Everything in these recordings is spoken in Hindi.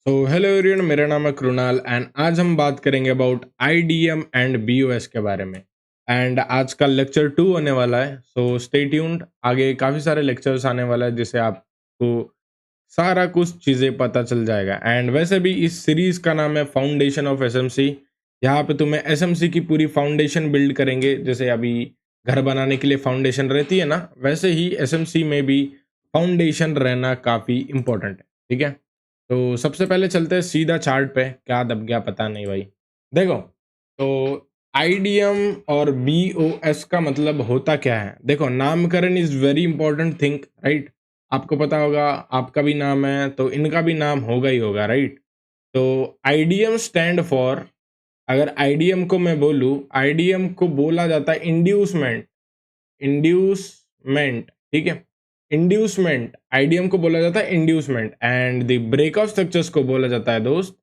हेलो एवरीवन, मेरा नाम है कृणाल एंड आज हम बात करेंगे अबाउट आईडीएम एंड बीओएस के बारे में। एंड आज का लेक्चर 2 होने वाला है, सो स्टे ट्यून्ड। आगे काफ़ी सारे लेक्चर्स आने वाला है जिससे आपको सारा कुछ चीज़ें पता चल जाएगा। एंड वैसे भी इस सीरीज़ का नाम है फाउंडेशन ऑफ एसएमसी। यहाँ पे तुम्हें एसएमसी की पूरी फाउंडेशन बिल्ड करेंगे। जैसे अभी घर बनाने के लिए फाउंडेशन रहती है ना, वैसे ही एसएमसी में भी फाउंडेशन रहना काफ़ी इम्पोर्टेंट है। ठीक है, तो सबसे पहले चलते हैं सीधा चार्ट पे। क्या दब गया पता नहीं भाई। देखो, तो आईडीएम और बीओएस का मतलब होता क्या है। देखो, नामकरण is very important thing, right. आपको पता होगा, आपका भी नाम है तो इनका भी नाम होगा ही होगा, राइट। तो आईडीएम स्टैंड फॉर, अगर आईडीएम को मैं बोलूँ, आईडीएम को बोला जाता है इंड्यूसमेंट। इंड्यूसमेंट, ठीक है। इंड्यूसमेंट, आईडीएम को बोला जाता है inducement. And the break of structures को बोला जाता है दोस्त,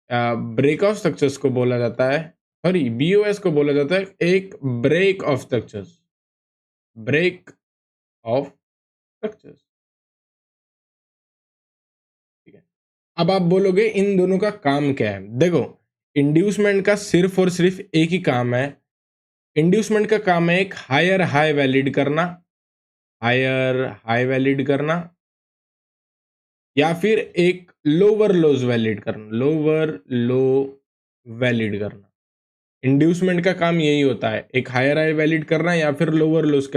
ब्रेक ऑफ स्ट्रक्चर्स को बोला जाता है, सॉरी बीओएस को बोला जाता है एक break of structures. Break of structures, ठीक है। अब आप बोलोगे इन दोनों का काम क्या है। देखो, इंड्यूसमेंट का सिर्फ और सिर्फ एक ही काम है। इंड्यूसमेंट का काम है एक हायर हाई वैलिड करना, हायर हाई वैलिड करना, या फिर एक लोअर लोज वैलिड करना, लोअर लो वैलिड करना। इंड्यूसमेंट का काम यही होता है, एक हायर हाई वैलिड करना या फिर लोअर लोज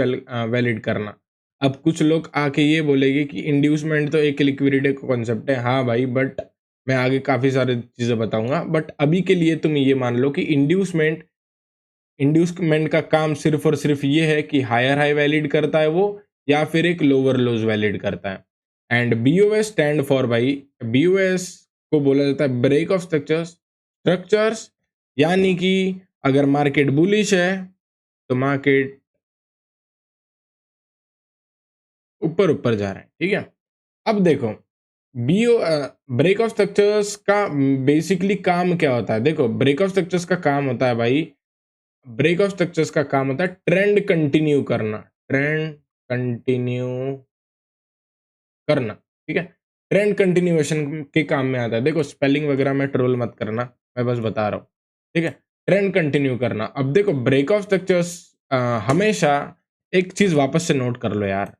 वैलिड करना। अब कुछ लोग आके ये बोलेंगे कि इंड्यूसमेंट तो एक लिक्विडिटी का कॉन्सेप्ट है। हाँ भाई, बट मैं आगे काफ़ी सारी चीज़ें बताऊंगा। बट अभी के लिए तुम ये मान लो कि इंड्यूसमेंट का काम सिर्फ और सिर्फ ये है कि हायर हाई वैलिड करता है वो, या फिर एक लोअर लोज वैलिड करता है। एंड बीओएस स्टैंड फॉर, भाई बीओएस को बोला जाता है ब्रेक ऑफ स्ट्रक्चर्स। स्ट्रक्चर्स यानी कि अगर मार्केट बुलिश है तो मार्केट ऊपर ऊपर जा रहा है, ठीक है। अब देखो, बीओ ब्रेक ऑफ स्ट्रक्चर्स का बेसिकली काम क्या होता है। देखो, ब्रेक ऑफ स्ट्रक्चर्स का काम होता है भाई, ब्रेक ऑफ स्ट्रक्चर्स का काम होता है ट्रेंड कंटिन्यू करना, ट्रेंड कंटिन्यू करना, ठीक है। ट्रेंड कंटिन्यूएशन के काम में आता है। देखो, स्पेलिंग वगैरह में ट्रोल मत करना, मैं बस बता रहा हूँ, ठीक है। ट्रेंड कंटिन्यू करना। अब देखो, ब्रेक ऑफ स्ट्रक्चर्स हमेशा, एक चीज वापस से नोट कर लो यार,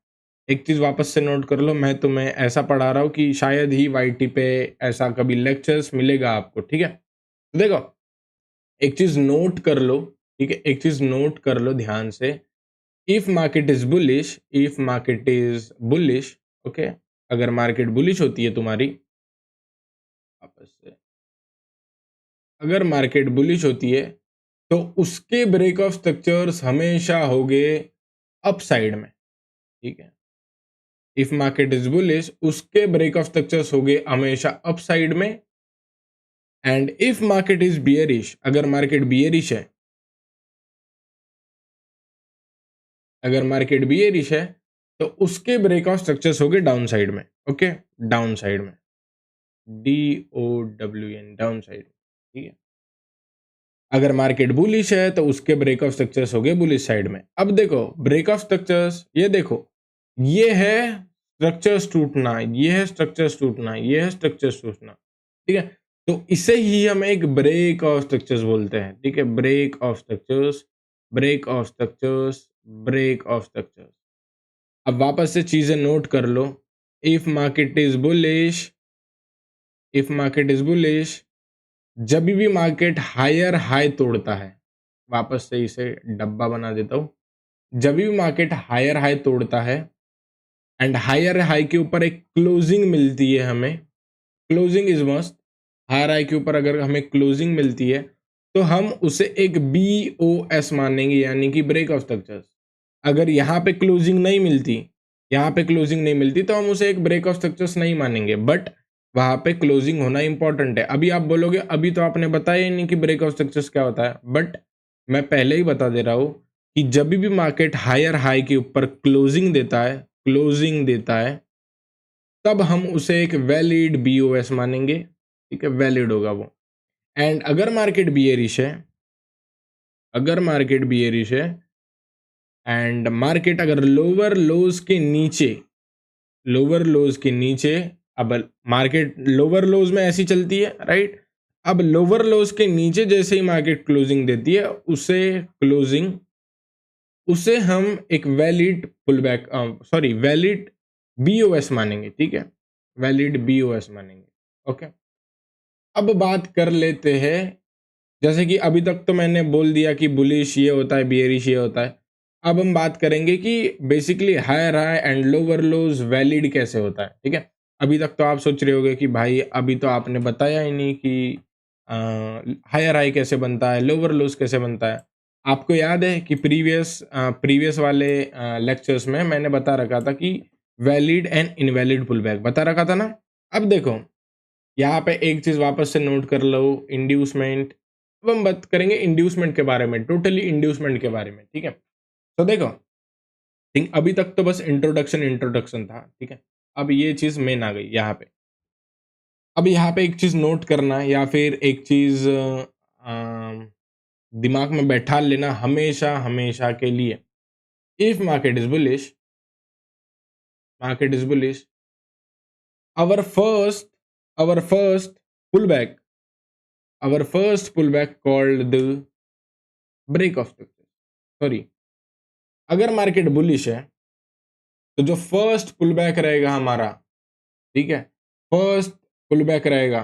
एक चीज वापस से नोट कर लो। मैं तुम्हें ऐसा पढ़ा रहा हूँ कि शायद ही वाईटी पे ऐसा कभी लेक्चर्स मिलेगा आपको, ठीक है। तो देखो, एक चीज नोट कर लो, ठीक है, एक चीज नोट कर लो ध्यान से। If market is bullish, if market is bullish, okay, अगर मार्केट बुलिश होती है तुम्हारी, वापस से, अगर मार्केट बुलिश होती है तो उसके ब्रेक ऑफ स्ट्रक्चर्स हमेशा होंगे अप साइड में, ठीक है। इफ मार्केट इज बुलिश, उसके ब्रेक ऑफ स्ट्रक्चर्स होंगे हमेशा अप साइड में। And if market is bearish, अगर मार्केट बियरिश है, अगर मार्केट बियरिश है तो उसके ब्रेक ऑफ स्ट्रक्चर्स होंगे डाउन साइड में, ओके, डाउन साइड में, DOWN, डाउन साइड, ठीक है। अगर मार्केट बुलिश है तो उसके ब्रेक ऑफ स्ट्रक्चर्स हो गए बुलिश साइड में। अब देखो, ब्रेक ऑफ स्ट्रक्चर्स, ये देखो, ये है स्ट्रक्चर्स टूटना, ये है स्ट्रक्चर्स टूटना, ये है स्ट्रक्चर्स टूटना, ठीक है। तो इसे ही हम एक ब्रेक ऑफ स्ट्रक्चर्स बोलते हैं, ठीक है। Break of structures, break of structures, break of structures. अब वापस से चीजें नोट कर लो। If market is bullish, if market is bullish, जब भी मार्केट हायर हाई तोड़ता है, वापस से इसे डब्बा बना देता हूं। जब भी मार्केट हायर हाई तोड़ता है एंड हायर हाई के ऊपर एक क्लोजिंग मिलती है हमें, closing is must, higher high के ऊपर अगर हमें क्लोजिंग मिलती है तो हम उसे एक BOS मानेंगे, यानी कि ब्रेक ऑफ स्ट्रक्चर्स। अगर यहाँ पे क्लोजिंग नहीं मिलती, यहाँ पे क्लोजिंग नहीं मिलती तो हम उसे एक ब्रेक ऑफ स्ट्रक्चर्स नहीं मानेंगे, बट वहां पे क्लोजिंग होना इंपॉर्टेंट है। अभी आप बोलोगे अभी तो आपने बताया ही नहीं कि ब्रेक ऑफ स्ट्रक्चर्स क्या होता है, बट मैं पहले ही बता दे रहा हूँ कि जब भी मार्केट हायर हाई के ऊपर क्लोजिंग देता है, क्लोजिंग देता है, तब हम उसे एक वैलिड BOS मानेंगे, ठीक है, वैलिड होगा वो। एंड अगर मार्केट बियरिश है, अगर मार्केट बियरिश है एंड मार्केट अगर लोअर लोज के नीचे, लोअर लोज के नीचे अब मार्केट लोअर लोज में ऐसी चलती है, राइट। अब लोअर लोज के नीचे जैसे ही मार्केट क्लोजिंग देती है, उसे हम एक valid pull back, sorry valid BOS मानेंगे, ठीक है, वैलिड बीओएस मानेंगे। ओके, अब बात कर लेते हैं, जैसे कि अभी तक तो मैंने बोल दिया कि बुलिश ये होता है, बियरिश ये होता है। अब हम बात करेंगे कि basically higher high and lower lows valid कैसे होता है, ठीक है। अभी तक तो आप सोच रहे होगे कि भाई अभी तो आपने बताया ही नहीं कि हायर हाई कैसे बनता है, लोअर लोज कैसे बनता है। आपको याद है कि प्रीवियस वाले लेक्चर्स में मैंने बता रखा था कि valid and invalid pull back बता रखा था ना। अब देखो यहाँ पे एक चीज वापस से नोट कर लो, इंड्यूसमेंट। अब हम बात करेंगे इंड्यूसमेंट के बारे में, टोटली इंड्यूसमेंट के बारे में, ठीक है। तो देखो थिंक अभी तक तो बस इंट्रोडक्शन था, ठीक है। अब ये चीज मेन आ गई यहाँ पे। अब यहाँ पे एक चीज नोट करना या फिर एक चीज दिमाग में बैठा लेना हमेशा हमेशा के लिए। If market is bullish, our first our first pullback our first pullback called the break of structure, sorry, अगर मार्केट बुलिश है तो जो फर्स्ट पुलबैक रहेगा हमारा, ठीक है, फर्स्ट पुलबैक रहेगा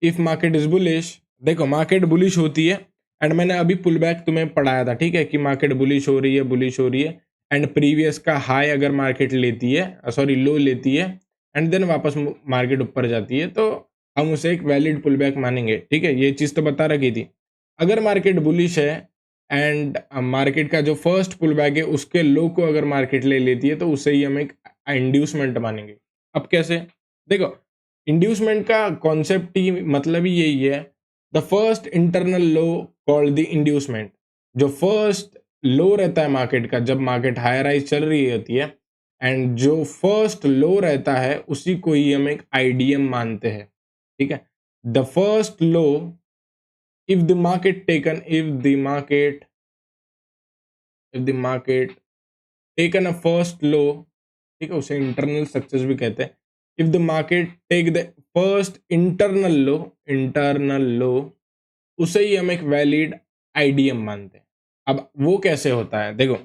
इफ मार्केट इज बुलिश। देखो मार्केट बुलिश होती है एंड मैंने अभी पुलबैक तुम्हें पढ़ाया था, ठीक है, कि मार्केट बुलिश हो रही है एंड प्रीवियस का हाई अगर मार्केट लेती है, सॉरी लो लेती है एंड देन वापस मार्केट ऊपर जाती है, तो हम उसे एक वैलिड पुलबैक मानेंगे, ठीक है। ये चीज तो बता रखी थी। अगर मार्केट बुलिश है एंड मार्केट का जो फर्स्ट पुलबैक है उसके लो को अगर मार्केट ले लेती है तो उसे ही हम एक इंड्यूसमेंट मानेंगे। अब कैसे, देखो इंड्यूसमेंट का कॉन्सेप्ट ही मतलब ही यही है, the first internal low called the inducement. जो फर्स्ट लो रहता है मार्केट का, जब मार्केट हायर राइज चल रही होती है एंड जो फर्स्ट लो रहता है उसी को ही हम एक आईडीएम मानते हैं, ठीक है। The first low, if the market taken if the market taken a first low, ठीक है, उसे इंटरनल सक्सेस भी कहते हैं। If the market take the first internal low, उसे ही हम एक वैलिड आईडीएम मानते हैं। अब वो कैसे होता है, देखो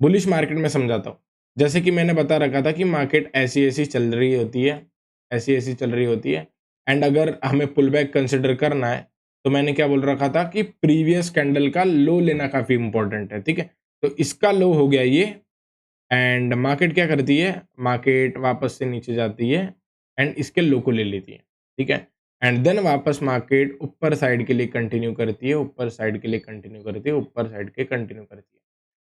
बुलिश मार्केट में समझाता हूँ। जैसे कि मैंने बता रखा था कि मार्केट ऐसी ऐसी चल रही होती है, ऐसी ऐसी चल रही होती है एंड अगर हमें पुल बैक कंसिडर करना है तो मैंने क्या बोल रखा था कि प्रीवियस कैंडल का लो लेना काफी इंपॉर्टेंट है, ठीक है। तो इसका लो हो गया ये एंड मार्केट क्या करती है, मार्केट वापस से नीचे जाती है एंड इसके लो को ले लेती है, ठीक है। एंड देन वापस मार्केट ऊपर साइड के लिए कंटिन्यू करती है, ऊपर साइड के लिए कंटिन्यू करती है, ऊपर साइड के कंटिन्यू करती है।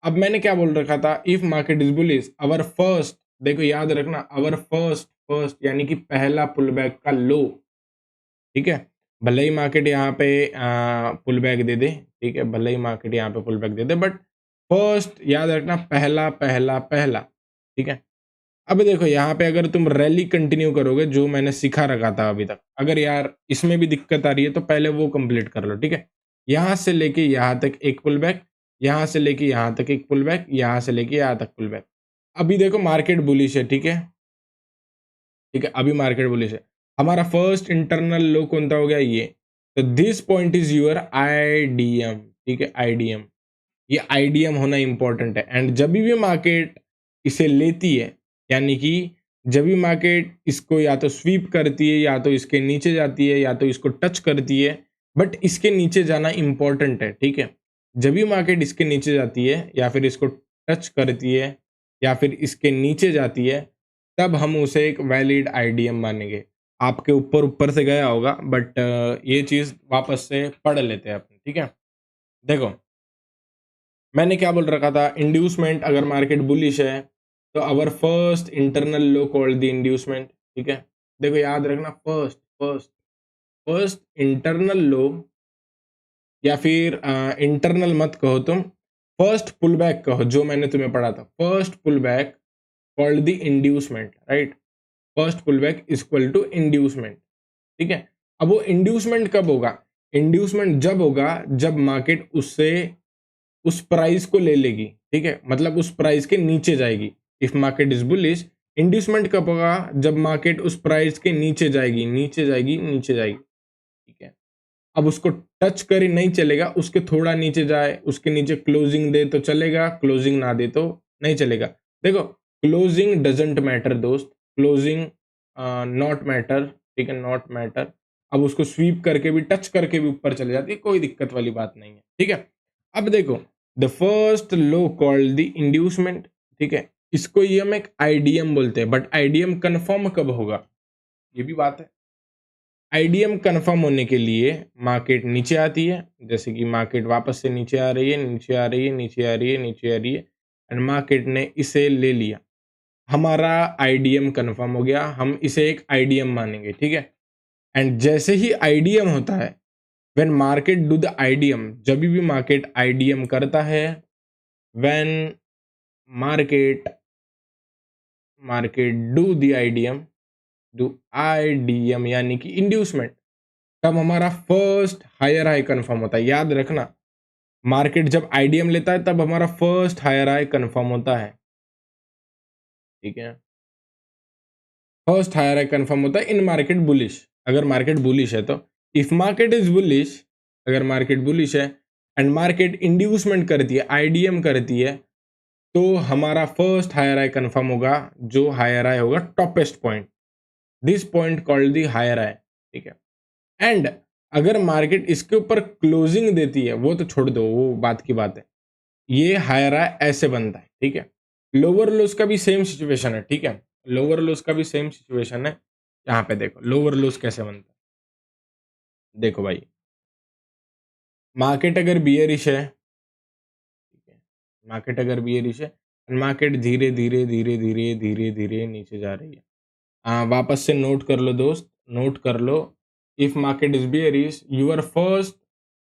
अब मैंने क्या बोल रखा था, if market is bullish our first, देखो याद रखना, अवर फर्स्ट यानी कि पहला पुल बैक का लो, ठीक है। भले ही मार्केट यहाँ पे पुल बैक दे दे, ठीक है, भले ही मार्केट यहाँ पे पुल बैक दे दे, बट फर्स्ट याद रखना, पहला पहला पहला, ठीक है। अब देखो यहाँ पे अगर तुम रैली कंटिन्यू करोगे, जो मैंने सिखा रखा था अभी तक, अगर यार इसमें भी दिक्कत आ रही है तो पहले वो कंप्लीट कर लो, ठीक है। यहाँ से लेके यहाँ तक एक पुल बैक, यहाँ से लेके यहाँ तक एक पुल बैक, यहाँ से लेके यहाँ तक पुल बैक। अभी देखो मार्केट बुलिश है, ठीक है, ठीक है, अभी मार्केट बुलिश है। हमारा फर्स्ट इंटरनल लो कौन सा हो गया, ये। तो this point is your IDM, ठीक है, आईडीएम। ये आईडीएम होना इंपॉर्टेंट है एंड जब भी मार्केट इसे लेती है, यानी कि जब भी मार्केट इसको या तो स्वीप करती है, या तो इसके नीचे जाती है, या तो इसको टच करती है, बट इसके नीचे जाना इंपॉर्टेंट है, ठीक है। जब भी मार्केट इसके नीचे जाती है या फिर इसको टच करती है या फिर इसके नीचे जाती है, तब हम उसे एक वैलिड आईडीएम मानेंगे। आपके ऊपर ऊपर से गया होगा बट ये चीज वापस से पढ़ लेते हैं अपन, ठीक है। देखो मैंने क्या बोल रखा था, इंड्यूसमेंट अगर मार्केट बुलिश है तो our first internal low called the inducement, ठीक है। देखो याद रखना, फर्स्ट इंटरनल लो, या फिर इंटरनल मत कहो तुम, फर्स्ट पुलबैक कहो, जो मैंने तुम्हें पढ़ा था, first pullback called the inducement, right. First pullback is equal to inducement, ठीक है। अब वो इंड्यूसमेंट कब होगा, इंड्यूसमेंट जब होगा जब मार्केट उससे उस प्राइस को ले लेगी, ठीक है, मतलब उस प्राइस के नीचे जाएगी। If market is bullish inducement कब होगा? जब मार्केट उस प्राइस के नीचे जाएगी, नीचे जाएगी, नीचे जाएगी, ठीक है। अब उसको टच करे नहीं चलेगा, उसके थोड़ा नीचे जाए, उसके नीचे क्लोजिंग दे तो चलेगा, क्लोजिंग ना दे तो नहीं चलेगा। देखो, क्लोजिंग डजंट मैटर दोस्त, क्लोजिंग नॉट मैटर, ठीक है, नॉट मैटर। अब उसको स्वीप करके भी, टच करके भी ऊपर चले जाती है, कोई दिक्कत वाली बात नहीं है, ठीक है। अब देखो, the first low called the inducement, ठीक है, इसको ये हम एक आईडीएम बोलते हैं, बट आईडीएम कंफर्म कब होगा, ये भी बात है। आईडीएम कंफर्म होने के लिए मार्केट नीचे आती है, जैसे कि मार्केट वापस से नीचे आ रही है, नीचे आ रही है, नीचे आ रही है, नीचे आ रही है, एंड मार्केट ने इसे ले लिया, हमारा आईडीएम कंफर्म हो गया, हम इसे एक आईडीएम मानेंगे, ठीक है। एंड जैसे ही आईडीएम होता है, when market do the IDM, जब भी मार्केट आईडीएम करता है, when market market do the IDM, do IDM यानी कि इंड्यूसमेंट, तब हमारा फर्स्ट हायर हाई कंफर्म होता है। याद रखना, मार्केट जब आईडीएम लेता है तब हमारा फर्स्ट हायर हाई कंफर्म होता है, ठीक है। फर्स्ट हायर हाई कंफर्म होता है इन मार्केट बुलिश, अगर मार्केट बुलिश है तो। इफ मार्केट इज बुलिश, अगर मार्केट बुलिश है एंड मार्केट इंड्यूसमेंट करती है, आईडीएम करती है, तो हमारा फर्स्ट हायर हाई कंफर्म होगा, जो हायर हाई होगा topest point, this point called the higher high, ठीक है। एंड अगर मार्केट इसके ऊपर क्लोजिंग देती है, वो तो छोड़ दो, वो बात की बात है, ये हायर हाई ऐसे बनता है, ठीक है। लोअर लोस का भी सेम सिचुएशन है, ठीक है, लोअर लोस का भी सेम सिचुएशन है। यहाँ पे देखो लोअर लोस कैसे बनता है, देखो भाई, मार्केट अगर बियरिश है, ठीक है, मार्केट अगर बियरिश है, मार्केट धीरे धीरे धीरे धीरे धीरे धीरे नीचे जा रही है, वापस से नोट कर लो दोस्त, नोट कर लो, if market is bearish, your first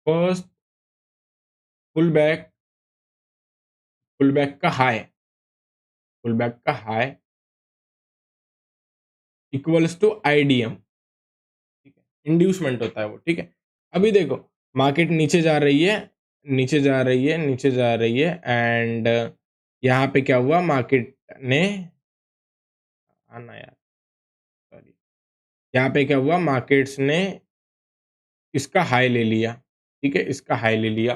first pull back का हाई, पुल बैक का हाई इक्वल्स टू आईडीएम, ठीक है, इंड्यूसमेंट होता है वो, ठीक है। अभी देखो, मार्केट नीचे जा रही है, नीचे जा रही है, नीचे जा रही है, एंड यहाँ पे क्या हुआ, मार्केट ने, आना यार, सॉरी, यहाँ पे क्या हुआ, मार्केट्स ने इसका हाई ले लिया, ठीक है, इसका हाई ले लिया,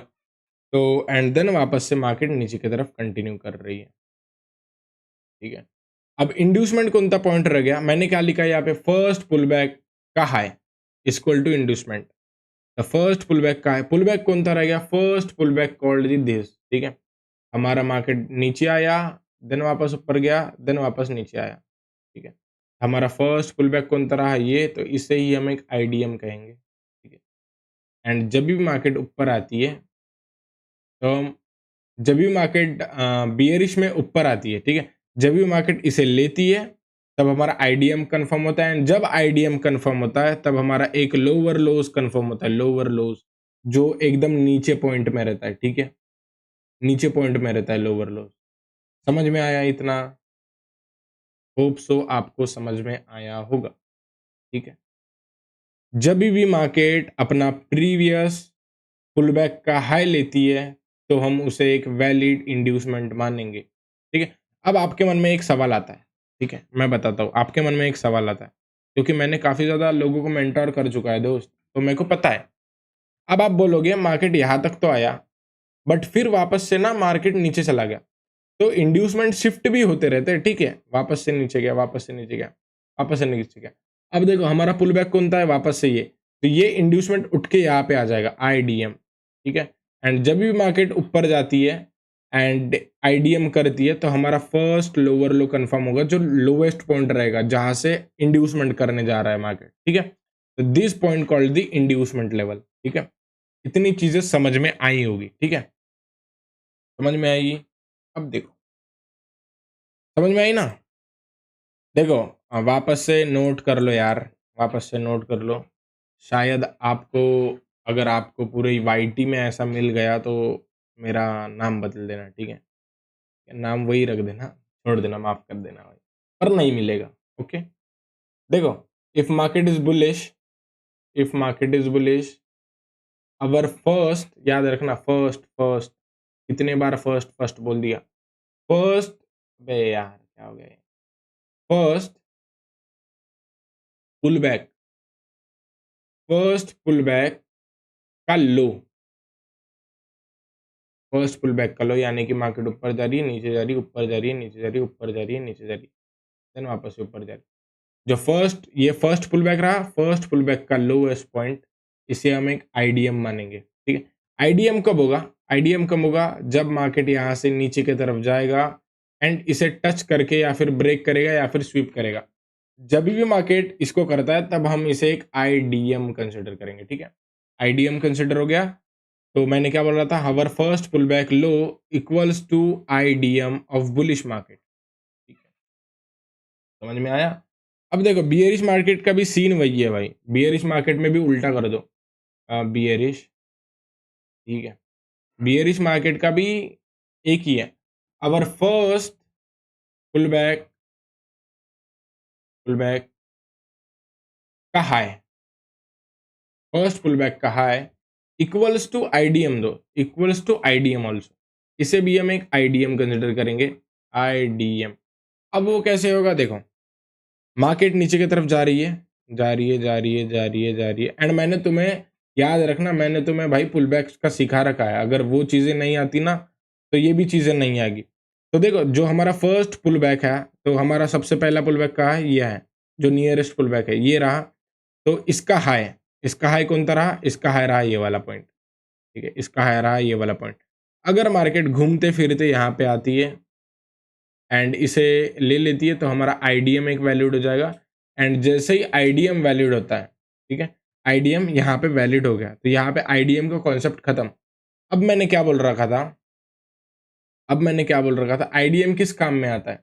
तो एंड देन वापस से मार्केट नीचे की तरफ कंटिन्यू कर रही है, ठीक है। अब इंड्यूसमेंट कौन सा पॉइंट रह गया, मैंने क्या लिखा है यहाँ पे, फर्स्ट पुल बैक का high equal to inducement, the first pull back का है, पुल बैक कौन सा रह गया, first pull back called this, ठीक है। हमारा मार्केट नीचे आया, देन वापस ऊपर गया, देन वापस नीचे आया, ठीक है। हमारा फर्स्ट पुल बैक कौन सा रहा ये, तो इसे ही हम एक आईडीएम कहेंगे, ठीक है। एंड जब भी मार्केट ऊपर आती है, तो जब भी मार्केट बियरिश में ऊपर आती है, ठीक है, जब भी मार्केट इसे लेती है, तब हमारा आईडीएम कंफर्म होता है, एंड जब आईडीएम कंफर्म होता है तब हमारा एक लोअर लोज कंफर्म होता है, लोअर लोज, जो एकदम नीचे पॉइंट में रहता है, ठीक है, नीचे पॉइंट में रहता है लोअर लोज। समझ में आया इतना? होप सो आपको समझ में आया होगा, ठीक है। जब भी मार्केट अपना प्रीवियस पुलबैक का हाई लेती है, तो हम उसे एक वैलिड इंड्यूसमेंट मानेंगे, ठीक है। अब आपके मन में एक सवाल आता है, ठीक है, मैं बताता हूँ, आपके मन में एक सवाल आता है, क्योंकि मैंने काफ़ी ज़्यादा लोगों को मेंटोर कर चुका है दोस्त, तो मेरे को पता है। अब आप बोलोगे मार्केट यहाँ तक तो आया, बट फिर वापस से ना मार्केट नीचे चला गया, तो इंड्यूसमेंट शिफ्ट भी होते रहते हैं, ठीक है, वापस से नीचे गया, वापस से नीचे गया, वापस से नीचे गया। अब देखो, हमारा पुल बैक कौन सा है, वापस से ये, तो ये इंड्यूसमेंट उठ के यहाँ पे आ जाएगा, आईडीएम, ठीक है। एंड जब भी मार्केट ऊपर जाती है एंड आईडीएम करती है, तो हमारा फर्स्ट लोअर लो कंफर्म होगा, जो लोवेस्ट पॉइंट रहेगा जहां से इंड्यूसमेंट करने जा रहा है मार्केट, ठीक है। तो this point called the inducement level, ठीक है। इतनी चीजें समझ में आई होगी, ठीक है, समझ में आएगी। अब देखो, समझ में आई ना? देखो, वापस से नोट कर लो यार, वापस से नोट कर लो। शायद आपको, अगर आपको पूरे वाईटी में ऐसा मिल गया तो मेरा नाम बदल देना, ठीक है, नाम वही रख देना, छोड़ देना, माफ कर देना भाई, पर नहीं मिलेगा, ओके। देखो, if market is bullish, if market is bullish, our first, याद रखना, फर्स्ट फर्स्ट, कितने बार फर्स्ट फर्स्ट बोल दिया, फर्स्ट, बे यार क्या हो गया ये? First pull back, first pull back का लो, फर्स्ट पुल बैक का लो, यानी कि मार्केट ऊपर जा रही है, नीचे जा रही है, ऊपर जा रही है, नीचे जा रही है, ऊपर जा रही है, नीचे जा रही है, देन वापस से ऊपर जा रही है। जो ये फर्स्ट पुल बैक रहा, फर्स्ट पुल बैक का लोएस्ट पॉइंट, इसे हम एक आईडीएम मानेंगे, ठीक है। आईडीएम कब होगा? आईडीएम कब होगा? जब मार्केट यहाँ से नीचे की तरफ जाएगा एंड इसे टच करके या फिर ब्रेक करेगा या फिर स्वीप करेगा। जब भी मार्केट इसको करता है तब हम इसे एक आईडीएम कंसिडर करेंगे, ठीक है। आईडीएम कंसिडर हो गया, तो मैंने क्या बोल रहा था, however first pull back low equals to IDM of bullish market, ठीक है। समझ में आया? अब देखो बियरिश मार्केट का भी सीन वही है भाई, बियरिश मार्केट में भी उल्टा कर दो, बियरिश, ठीक है। बियरिश मार्केट का भी एक ही है, अवर फर्स्ट पुल बैक का हाई, फर्स्ट पुल बैक का हाई इक्वल्स टू आईडीएम दो, इक्वल्स टू आईडीएम ऑल्सो, इसे भी हम एक आईडीएम कंसिडर करेंगे, आईडीएम। अब वो कैसे होगा देखो, मार्केट नीचे की तरफ जा रही है, जा रही है, जा रही है, जा रही है, जा रही है, एंड मैंने तुम्हें, याद रखना, मैंने तुम्हें भाई पुल बैक का सिखा रखा है, अगर वो चीज़ें नहीं आती ना तो ये भी चीज़ें नहीं आएगी। तो देखो जो हमारा फर्स्ट पुल बैक है, तो हमारा सबसे पहला पुल बैक कहाँ है? ये है, जो नियरेस्ट पुल बैक है ये रहा। तो इसका हाई कौन सा रहा? इसका हाई रहा ये वाला पॉइंट, ठीक है, इसका हाई रहा ये वाला पॉइंट। अगर मार्केट घूमते फिरते यहाँ पे आती है एंड इसे ले लेती है तो हमारा आईडीएम एक वैलिड हो जाएगा, एंड जैसे ही आईडीएम वैलिड होता है, ठीक है, आईडीएम यहाँ पे वैलिड हो गया, तो यहाँ पे आईडीएम का कॉन्सेप्ट खत्म। अब मैंने क्या बोल रखा था, आईडीएम किस काम में आता है?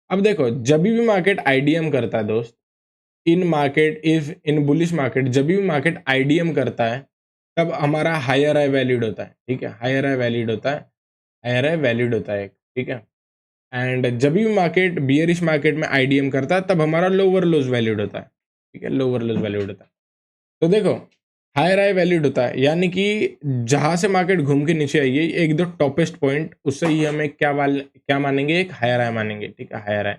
अब देखो जब भी मार्केट आईडीएम करता है दोस्त, इन बुलिश मार्केट जब भी मार्केट आईडीएम करता है तब हमारा हायर हाई वैलिड होता है, ठीक है, हायर हाई वैलिड होता है, हायर हाई वैलिड होता है, ठीक है। एंड जब भी मार्केट बियरिश मार्केट में आईडीएम करता है तब हमारा लोअर लोज वैल्यूड होता है, ठीक है, लोअर लोज वैल्यूड होता है। तो देखो हायर हाई वैल्यूड होता है, यानी कि जहां से मार्केट घूम के नीचे आई है एक दो टॉपेस्ट पॉइंट, उससे ही हमें क्या मानेंगे, एक हायर हाई मानेंगे, ठीक है, हायर हाई।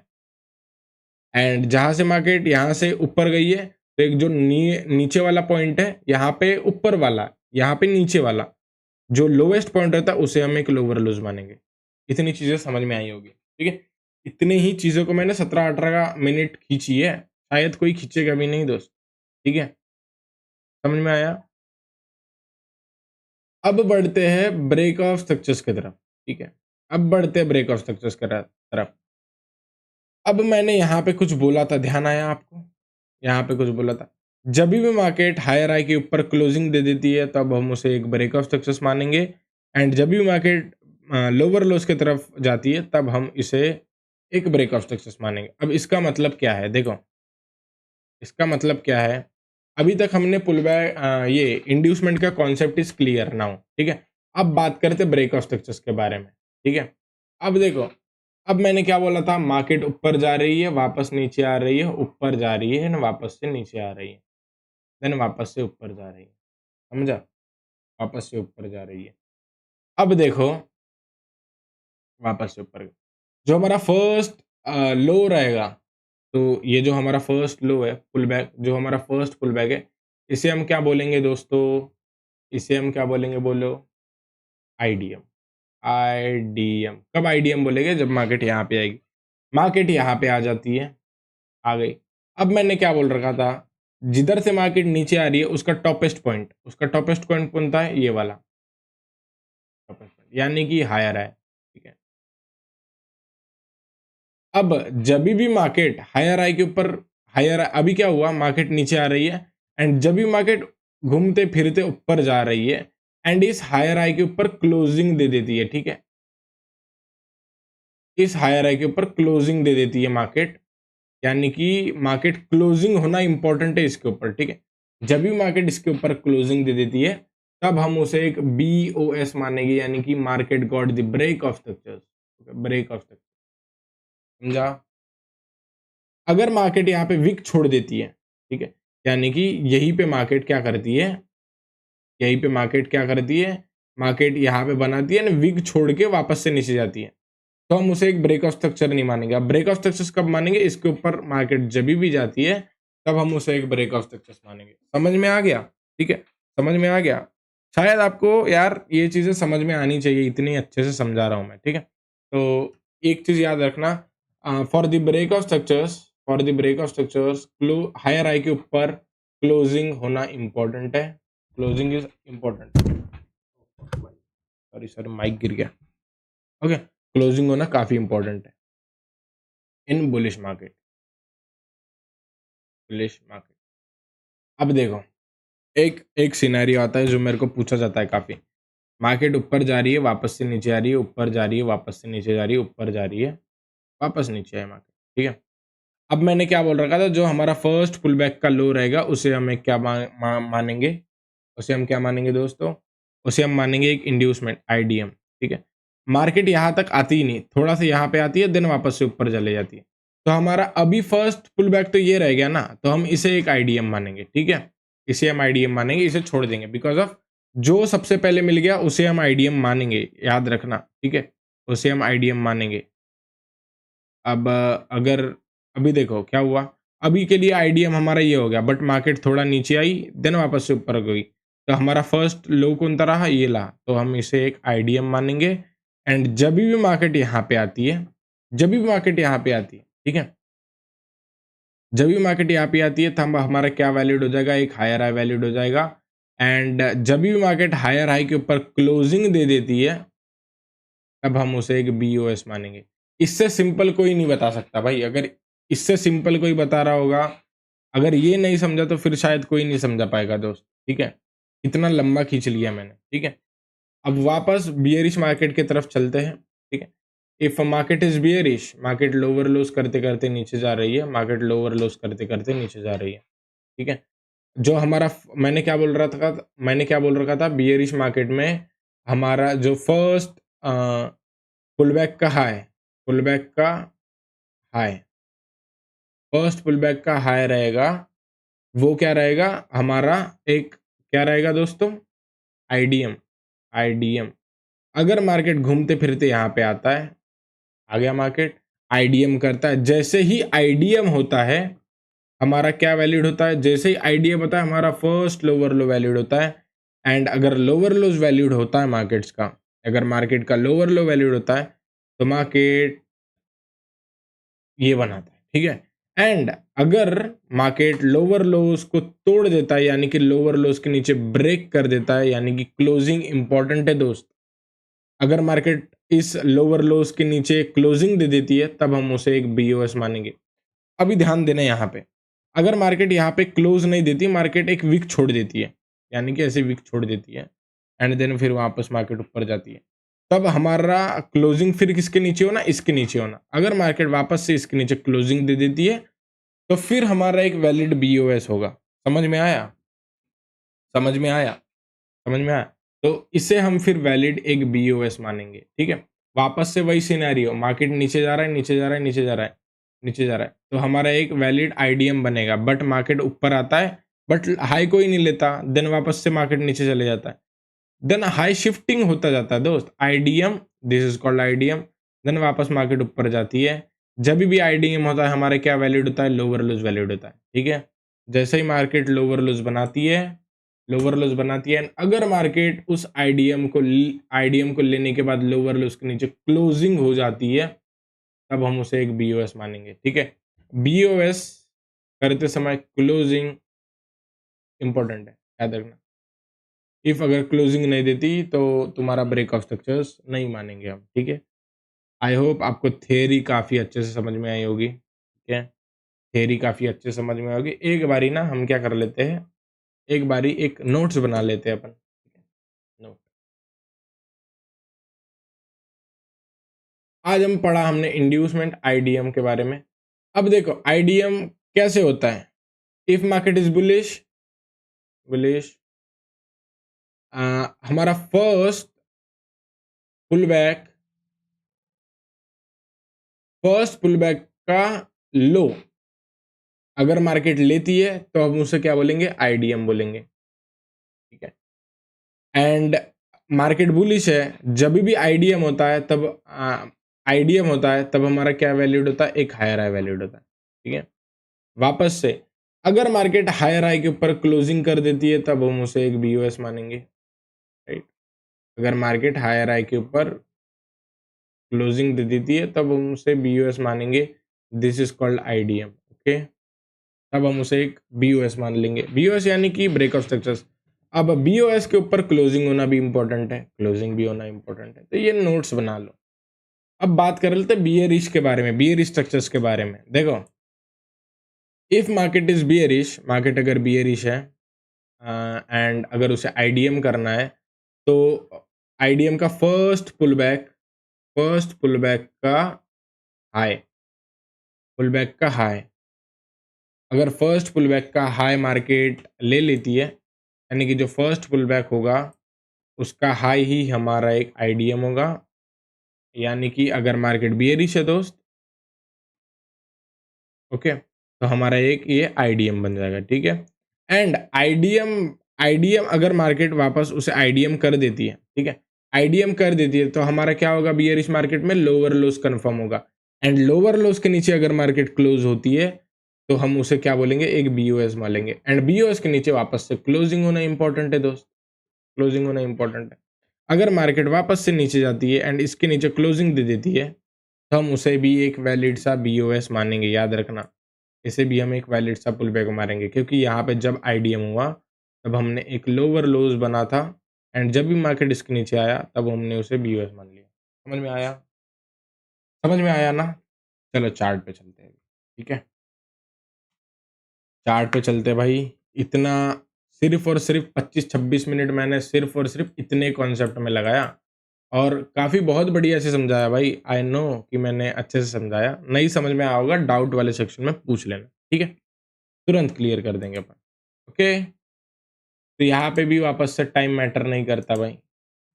एंड जहां से मार्केट यहाँ से ऊपर गई है तो एक जो नीचे वाला पॉइंट है, यहाँ पे ऊपर वाला, यहाँ पे नीचे वाला जो लोवेस्ट पॉइंट रहता है उसे हम एक लोअर लोज मानेंगे। इतनी चीजें समझ में आई होगी, ठीक है। इतने ही चीजों को मैंने 17-18 मिनट खींची है, शायद कोई खींचेगा भी नहीं दोस्त, ठीक है, समझ में आया? अब बढ़ते हैं ब्रेक ऑफ स्ट्रक्चर्स की तरफ, ठीक है, अब बढ़ते हैं ब्रेक ऑफ स्ट्रक्चर्स की तरफ। अब मैंने यहाँ पे कुछ बोला था, ध्यान आया आपको? यहाँ पे कुछ बोला था, जब भी मार्केट हायर हाई के ऊपर क्लोजिंग दे देती है तब हम उसे एक ब्रेक ऑफ स्ट्रक्चर्स मानेंगे, एंड जब भी मार्केट लोअर लोज की तरफ जाती है तब हम इसे एक ब्रेक ऑफ स्ट्रक्चर्स मानेंगे। अब इसका मतलब क्या है देखो, इसका मतलब क्या है, अभी तक हमने पुल बैक ये इंड्यूसमेंट का कॉन्सेप्ट इज क्लियर नाउ, ठीक है। अब बात करते ब्रेक ऑफ स्ट्रक्चर्स के बारे में, ठीक है। अब देखो, अब मैंने क्या बोला था, मार्केट ऊपर जा रही है, वापस नीचे आ रही है, ऊपर जा रही है ना, वापस से नीचे आ रही है, देन वापस से ऊपर जा रही है, समझा, वापस से ऊपर जा रही है। अब देखो वापस से ऊपर, जो हमारा फर्स्ट लो रहेगा, तो ये जो हमारा फर्स्ट लो है पुल बैक, जो हमारा फर्स्ट पुल बैक है, इसे हम क्या बोलेंगे दोस्तों, इसे हम क्या बोलेंगे बोलो, आईडीएम। आईडीएम कब आईडीएम बोलेंगे? जब मार्केट यहाँ पे आएगी, मार्केट यहाँ पे आ जाती है, आ गई। अब मैंने क्या बोल रखा था, जिधर से मार्केट नीचे आ रही है उसका टॉपेस्ट पॉइंट कौन था? ये वाला टॉपेस्ट पॉइंट, यानी कि हायर है, ठीक है। अब जब भी मार्केट हायर आई के ऊपर, हायर अभी क्या हुआ, मार्केट नीचे आ रही है, एंड जब भी मार्केट घूमते फिरते ऊपर जा रही है एंड इस हायर आई के ऊपर क्लोजिंग दे देती है, ठीक है, इस हायर आई के ऊपर क्लोजिंग दे देती है मार्केट, यानी कि मार्केट क्लोजिंग होना इंपॉर्टेंट है इसके ऊपर, ठीक है। जब भी मार्केट इसके ऊपर क्लोजिंग दे देती है तब हम उसे एक BOS मानेंगे, यानी कि market got the break of structures, break of structure, समझा? अगर मार्केट यहाँ पे विक छोड़ देती है, ठीक है, यानी कि यहीं पे मार्केट क्या करती है, यहीं पे मार्केट क्या करती है, मार्केट यहाँ पे बनाती है ना, विक छोड़ के वापस से नीचे जाती है, तो हम उसे एक ब्रेक ऑफ स्ट्रक्चर नहीं मानेंगे। अब ब्रेक ऑफ स्ट्रक्चर्स कब मानेंगे? इसके ऊपर मार्केट जब भी जाती है तब हम उसे एक ब्रेक ऑफ स्ट्रक्चर्स मानेंगे। समझ में आ गया? ठीक है, समझ में आ गया। शायद आपको यार ये चीजें समझ में आनी चाहिए, इतनी अच्छे से समझा रहा हूं मैं। ठीक है, तो एक चीज याद रखना, for the break of structures, for the break of structures higher high के ऊपर क्लोजिंग होना इंपॉर्टेंट है। Closing is important. Sorry sorry, mike गिर गया। ओके, क्लोजिंग होना काफी इंपॉर्टेंट है in bullish market. Bullish market, अब देखो, एक एक सिनेरियो आता है जो मेरे को पूछा जाता है काफी। मार्केट ऊपर जा रही है, वापस से नीचे आ रही है, ऊपर जा रही है, वापस से नीचे जा रही है, ऊपर जा रही है, वापस नीचे है मार्केट। ठीक है, अब मैंने क्या बोल रखा था, जो हमारा फर्स्ट पुल बैक का लो रहेगा उसे हमें क्या मानेंगे? उसे हम क्या मानेंगे दोस्तों? उसे हम मानेंगे एक इंड्यूसमेंट, आईडीएम। ठीक है, मार्केट यहाँ तक आती ही नहीं, थोड़ा सा यहाँ पे आती है, देन वापस से ऊपर चले जाती है। तो हमारा अभी फर्स्ट पुल बैक तो ये रह गया ना, तो हम इसे एक आईडीएम मानेंगे। ठीक है, इसे हम आईडीएम मानेंगे, इसे छोड़ देंगे बिकॉज ऑफ जो सबसे पहले मिल गया उसे हम आईडीएम मानेंगे, याद रखना। ठीक है, उसे हम आईडीएम मानेंगे। अब अगर अभी देखो क्या हुआ, अभी के लिए आईडीएम हमारा ये हो गया, बट मार्केट थोड़ा नीचे आई, देन वापस से ऊपर गई, तो हमारा फर्स्ट लो कौन सा रहा? ये ला, तो हम इसे एक आईडीएम मानेंगे। एंड जब भी मार्केट यहाँ पे आती है, जब भी मार्केट यहाँ पे आती है, ठीक है, जब भी मार्केट यहाँ पे आती है तो हम हमारा क्या वैलिड हो जाएगा? एक हायर हाई वैलिड हो जाएगा। एंड जब भी मार्केट हायर हाई के ऊपर क्लोजिंग दे देती है तब हम उसे एक बीओएस मानेंगे। इससे सिंपल कोई नहीं बता सकता भाई। अगर इससे सिंपल कोई बता रहा होगा, अगर ये नहीं समझा तो फिर शायद कोई नहीं समझा पाएगा दोस्त। ठीक है, इतना लंबा खींच लिया मैंने। ठीक है, अब वापस बियरिश मार्केट की तरफ चलते हैं। ठीक है, if market is bearish, market lower loss करते करते नीचे जा रही है, मार्केट लोअर लोस करते करते नीचे जा रही है। ठीक है, जो हमारा मैंने क्या बोल रहा था, मैंने क्या बोल रखा था, बियरिश मार्केट में हमारा जो फर्स्ट पुलबैक का हाई, पुलबैक का हाई, फर्स्ट पुलबैक का हाई रहेगा, वो क्या रहेगा हमारा? एक क्या रहेगा दोस्तों? आईडीएम। आईडीएम, अगर मार्केट घूमते फिरते यहाँ पे आता है, आ गया मार्केट, आईडीएम करता है, जैसे ही आईडीएम होता है हमारा क्या वैलिड होता है? जैसे ही आईडीएम होता है हमारा फर्स्ट लोअर लो वैलिड होता है। एंड अगर लोअर लोज वैल्यूड होता है मार्केट्स का, अगर मार्केट का लोअर लो वैल्यूड होता है तो मार्केट ये बनाता है। ठीक है, एंड अगर मार्केट लोअर लोज को तोड़ देता है, यानी कि लोअर लोज के नीचे ब्रेक कर देता है, यानी कि क्लोजिंग इंपॉर्टेंट है दोस्त। अगर मार्केट इस लोअर लोज के नीचे क्लोजिंग दे देती है तब हम उसे एक बीओएस मानेंगे। अभी ध्यान देना यहाँ पे, अगर मार्केट यहाँ पे क्लोज नहीं देती, मार्केट एक वीक छोड़ देती है, यानी कि ऐसे वीक छोड़ देती है, एंड देन फिर वापस मार्केट ऊपर जाती है, तब हमारा क्लोजिंग फिर किसके नीचे होना? इसके नीचे होना। अगर मार्केट वापस से इसके नीचे क्लोजिंग दे देती है तो फिर हमारा एक वैलिड बीओएस होगा। समझ में आया? समझ में आया? समझ में आया? तो इसे हम फिर वैलिड एक बीओएस मानेंगे। ठीक है, वापस से वही सिनेरियो, मार्केट नीचे जा रहा है, नीचे जा रहा है, नीचे जा रहा है, नीचे जा रहा है, तो हमारा एक वैलिड आईडीएम बनेगा। बट मार्केट ऊपर आता है, बट हाई कोई नहीं लेता, देन वापस से मार्केट नीचे चले जाता है, देन हाई शिफ्टिंग होता जाता है दोस्त। IDM, this is called IDM, then वापस मार्केट ऊपर जाती है। जब भी आईडीएम होता है हमारे क्या वैलिड होता है? लोअर लोज वैलिड होता है। ठीक है, जैसे ही मार्केट लोअर लोज बनाती है, लोअर लोज बनाती है, अगर मार्केट उस आईडीएम को लेने के बाद लोअर लोज के नीचे क्लोजिंग हो जाती है तब हम उसे एक बीओएस मानेंगे। ठीक है, बीओएस करते समय क्लोजिंग इंपॉर्टेंट है, याद रखना। इफ अगर क्लोजिंग नहीं देती तो तुम्हारा ब्रेक ऑफ स्ट्रक्चर्स नहीं मानेंगे हम। ठीक है, आई होप आपको थ्योरी काफ़ी अच्छे से समझ में आई होगी। ठीक है, थ्योरी काफ़ी अच्छे से समझ में होगी। एक बारी ना हम क्या कर लेते हैं, एक बारी एक नोट्स बना लेते हैं अपन। नोट, आज हम पढ़ा हमने इंड्यूसमेंट आईडीएम के बारे में। अब देखो आईडीएम कैसे होता है। If market is bullish, bullish, हमारा first pull back, first pull back का लो अगर मार्केट लेती है तो हम उसे क्या बोलेंगे? आईडीएम बोलेंगे। ठीक है, एंड मार्केट बुलिश है, जब भी आईडीएम होता है तब आईडीएम होता है तब हमारा क्या वैल्यूड होता है, एक हायर हाई वैल्यूड होता है, ठीक है। वापस से अगर मार्केट हायर हाई के ऊपर क्लोजिंग कर देती है तब हम उसे एक बीओएस मानेंगे, राइट। अगर मार्केट हायर हाई के ऊपर क्लोजिंग दे देती है तब हम उसे बीओएस मानेंगे, this is called IDM, okay. तब हम उसे एक बीओएस मान लेंगे, बीओएस यानी कि ब्रेक ऑफ स्ट्रक्चर्स। अब बीओएस के ऊपर क्लोजिंग होना भी इंपॉर्टेंट है, क्लोजिंग भी होना इंपॉर्टेंट है, तो ये नोट्स बना लो। अब बात कर लेते हैं बियरिश के बारे में, बियरिश स्ट्रक्चर्स के बारे में। देखो, if market is bearish, market अगर बियरिश है एंड अगर उसे आईडीएम करना है तो आईडीएम का फर्स्ट पुलबैक का हाई, पुलबैक का हाई, अगर फर्स्ट पुलबैक का हाई मार्केट ले लेती है, यानी कि जो फर्स्ट पुलबैक होगा उसका हाई ही हमारा एक आईडीएम होगा, यानी कि अगर मार्केट बियरिश है दोस्त, ओके, तो हमारा एक ये आईडीएम बन जाएगा, ठीक है। एंड आईडीएम, आईडीएम अगर मार्केट वापस उसे आईडीएम कर देती है, ठीक है, आईडीएम कर देती है तो हमारा क्या होगा, बियरिश मार्केट में लोअर लोस कंफर्म होगा। एंड लोअर लोस के नीचे अगर मार्केट क्लोज होती है तो हम उसे क्या बोलेंगे, एक बीओएस मानेंगे। एंड बीओएस के नीचे वापस से क्लोजिंग होना इंपॉर्टेंट है दोस्त, क्लोजिंग होना इंपॉर्टेंट है। अगर मार्केट वापस से नीचे जाती है एंड इसके नीचे क्लोजिंग दे देती है तो हम उसे भी एक वैलिड सा बीओएस मानेंगे, याद रखना। इसे भी हम एक वैलिड सा पुल बैक मारेंगे, क्योंकि यहाँ पे जब आईडीएम हुआ तब हमने एक लोअर लोज बना था एंड जब भी मार्केट इसके नीचे आया तब हमने उसे बीओएस मान लिया। समझ में आया, समझ में आया ना। चलो चार्ट पे चलते हैं, ठीक है, चार्ट पे चलते हैं भाई। इतना सिर्फ और सिर्फ 25-26 मिनट मैंने सिर्फ और सिर्फ इतने कॉन्सेप्ट में लगाया और काफ़ी बहुत बढ़िया से समझाया भाई। आई नो कि मैंने अच्छे से समझाया, नहीं समझ में आया होगा डाउट वाले सेक्शन में पूछ लेना, ठीक है, तुरंत क्लियर कर देंगे अपन, ओके। तो यहाँ पे भी वापस से टाइम मैटर नहीं करता भाई,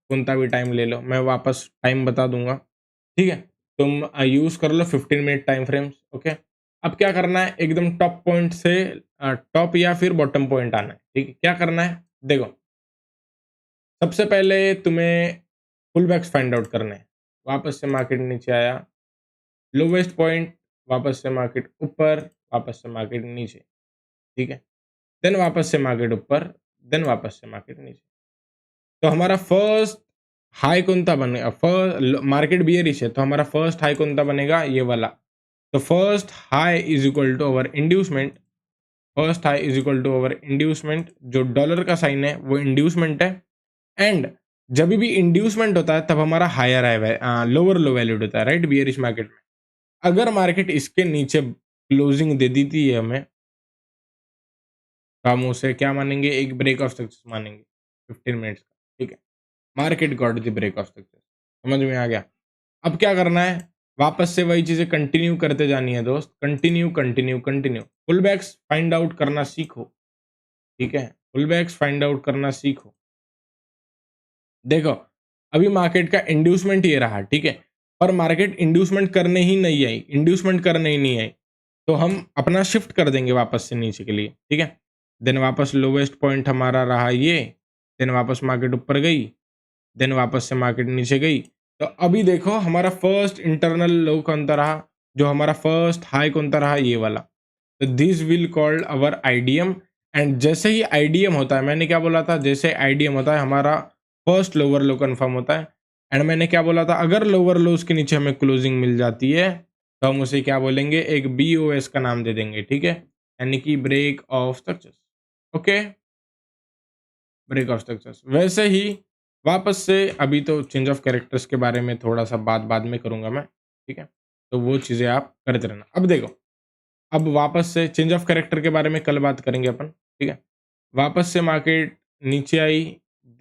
कौन-सा भी टाइम ले लो, मैं वापस टाइम बता दूँगा, ठीक है? तुम यूज़ कर लो 15 मिनट टाइम फ्रेम्स, ओके? अब क्या करना है, एकदम टॉप पॉइंट से टॉप या फिर बॉटम पॉइंट आना है, ठीक है? क्या करना है? देखो, सबसे पहले तुम्हें पुलबैक्स फाइंड आउट करने हैं। वापस से मार्केट नीचे आया, लोवेस्ट पॉइंट, वापस से मार्केट ऊपर, वापस से मार्केट नीचे, ठीक है? देन वापस से मार्केट ऊपर, देन वापस से मार्केट नीचे। तो हमारा फर्स्ट हाई कौन-सा बनेगा? मार्केट बियरिश है, तो हमारा फर्स्ट हाई कौन-सा बनेगा? ये वाला। तो first high is equal to our inducement, first high is equal to our inducement, जो डॉलर का साइन है वो इंड्यूसमेंट है। एंड जभी भी इंड्यूसमेंट होता है तब हमारा higher high lower low valued होता है, राइट, बियरिश मार्केट में। अगर मार्केट इसके नीचे क्लोजिंग दे देती है हमें, तो हम उसे क्या मानेंगे? एक ब्रेक ऑफ सक्सेस मानेंगे 15 मिनट्स का, ठीक है? Market got the break of success, समझ में आ गया। अब क्या करना है, वापस से वही चीजें कंटिन्यू करते जानी है दोस्त, continue continue continue. Pullbacks find out करना सीखो, ठीक है, फुल बैक्स फाइंड आउट करना सीखो। देखो, अभी मार्केट का इंड्यूसमेंट ये रहा, ठीक है, पर मार्केट इंड्यूसमेंट करने ही नहीं आई, इंड्यूसमेंट करने ही नहीं आई, तो हम अपना शिफ्ट कर देंगे वापस से नीचे के लिए, ठीक है। देन वापस लोवेस्ट पॉइंट हमारा रहा ये, देन वापस मार्केट ऊपर गई, देन वापस से मार्केट नीचे गई। तो अभी देखो हमारा फर्स्ट इंटरनल लो कौन सा रहा, जो हमारा फर्स्ट हाई कौन सा रहा, ये वाला। तो this will called our IDM. And जैसे ही आईडीएम होता है, मैंने क्या बोला था, जैसे आईडीएम होता है हमारा फर्स्ट लोअर लो कंफर्म होता है। एंड मैंने क्या बोला था, अगर लोअर लो के नीचे हमें क्लोजिंग मिल जाती है तो हम उसे क्या बोलेंगे, एक बीओएस का नाम दे देंगे, ठीक है, यानी कि break of structures, okay, break of structures. वैसे ही वापस से अभी तो चेंज ऑफ कैरेक्टर्स के बारे में थोड़ा सा बात बाद में करूंगा मैं, ठीक है, तो वो चीज़ें आप करते रहना। अब देखो, अब वापस से चेंज ऑफ कैरेक्टर के बारे में कल बात करेंगे अपन, ठीक है। वापस से मार्केट नीचे आई,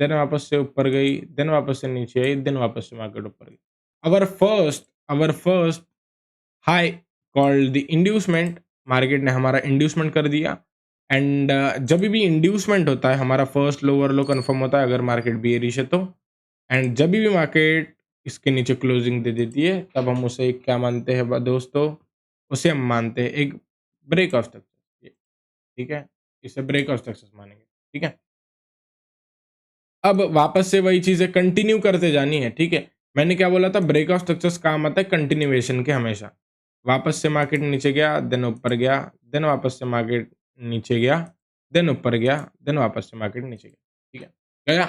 देन वापस से ऊपर गई, देन वापस से नीचे आई, देन वापस से मार्केट ऊपर गई। Our first high called the inducement, market ने हमारा इंड्यूसमेंट कर दिया। एंड जब भी इंड्यूसमेंट होता है हमारा फर्स्ट लोअर लो कंफर्म होता है, अगर मार्केट बियरिश है तो। एंड जब भी मार्केट इसके नीचे क्लोजिंग दे देती है तब हम उसे एक क्या मानते हैं दोस्तों, उसे हम मानते हैं एक ब्रेक ऑफ स्ट्रक्चर, ठीक है, इसे ब्रेक ऑफ स्ट्रक्चर मानेंगे, ठीक है। अब वापस से वही चीजें कंटिन्यू करते जानी है, ठीक है। मैंने क्या बोला था, ब्रेकआउट स्ट्रक्चर्स काम आता है कंटिन्यूएशन के हमेशा। वापस से मार्केट नीचे गया, देन ऊपर गया, देन वापस से मार्केट नीचे गया, देन ऊपर गया, देन वापस से मार्केट नीचे गया। ठीक है, गया।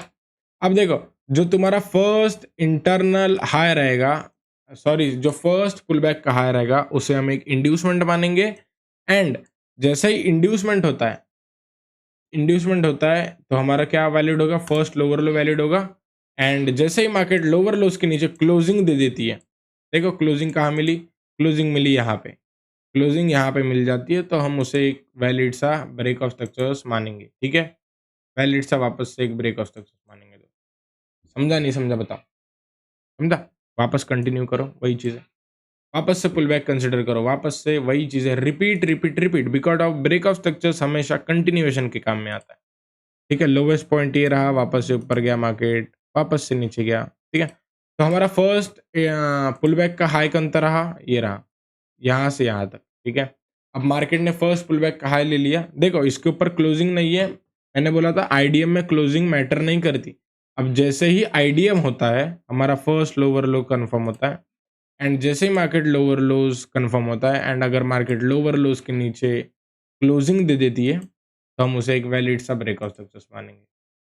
अब देखो, जो तुम्हारा फर्स्ट इंटरनल हाई रहेगा, सॉरी, जो फर्स्ट पुलबैक का हाई रहेगा, उसे हम एक इंड्यूसमेंट मानेंगे। एंड जैसे ही इंड्यूसमेंट होता है तो हमारा क्या वैलिड होगा, फर्स्ट लोअर लो वैलिड होगा। एंड जैसे ही मार्केट लोअर लो उसके नीचे क्लोजिंग दे देती है, देखो क्लोजिंग कहाँ मिली, क्लोजिंग मिली यहाँ पे, क्लोजिंग यहाँ पे मिल जाती है, तो हम उसे एक वैलिड सा ब्रेक ऑफ स्ट्रक्चर्स मानेंगे। ठीक है, वैलिड सा वापस से एक ब्रेक ऑफ स्ट्रक्चर्स मानेंगे। तो समझा नहीं समझा बताओ? समझा? वापस कंटिन्यू करो वही चीज़ है, वापस से पुल बैक कंसिडर करो, वापस से वही चीज़ें repeat repeat repeat, because of break of structures हमेशा कंटिन्यूएशन के काम में आता है। ठीक है, लोवेस्ट पॉइंट ये रहा, वापस से ऊपर गया मार्केट, वापस से नीचे गया। ठीक है, तो हमारा फर्स्ट पुल बैक का हाई कौन सा रहा, ये रहा, यहाँ से यहाँ तक। ठीक है, अब मार्केट ने फर्स्ट पुल बैक का हाई ले लिया, देखो इसके ऊपर क्लोजिंग नहीं है, मैंने बोला था आईडीएम में क्लोजिंग मैटर नहीं करती। अब जैसे ही आईडीएम होता है, हमारा फर्स्ट लोअर लो कन्फर्म होता है, एंड जैसे ही मार्केट लोअर लोज कन्फर्म होता है, एंड अगर मार्केट लोअर लोज के नीचे क्लोजिंग दे देती है, तो हम उसे एक वैलिड सा ब्रेकआउट स्ट्रक्चर्स मानेंगे।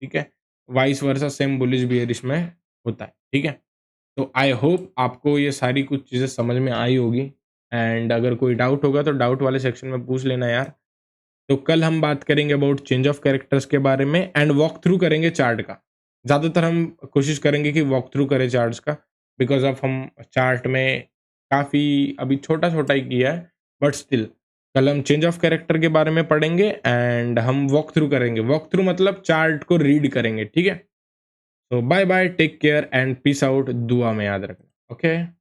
ठीक है, vice versa same bullish bearish में होता है। ठीक है, तो आई होप आपको ये सारी कुछ चीज़ें समझ में आई होगी। एंड अगर कोई डाउट होगा तो डाउट वाले सेक्शन में पूछ लेना यार। तो कल हम बात करेंगे अबाउट चेंज ऑफ कैरेक्टर्स के बारे में, एंड वॉक थ्रू करेंगे चार्ट का। ज़्यादातर हम कोशिश करेंगे कि वॉक थ्रू करें चार्ट्स का, बिकॉज ऑफ हम चार्ट में काफ़ी अभी छोटा छोटा ही किया है, बट स्टिल कल हम चेंज ऑफ कैरेक्टर के बारे में पढ़ेंगे, एंड हम वॉक थ्रू करेंगे। वॉक थ्रू मतलब चार्ट को रीड करेंगे। ठीक है, तो bye bye, take care and peace out, दुआ में याद रखना। ओके।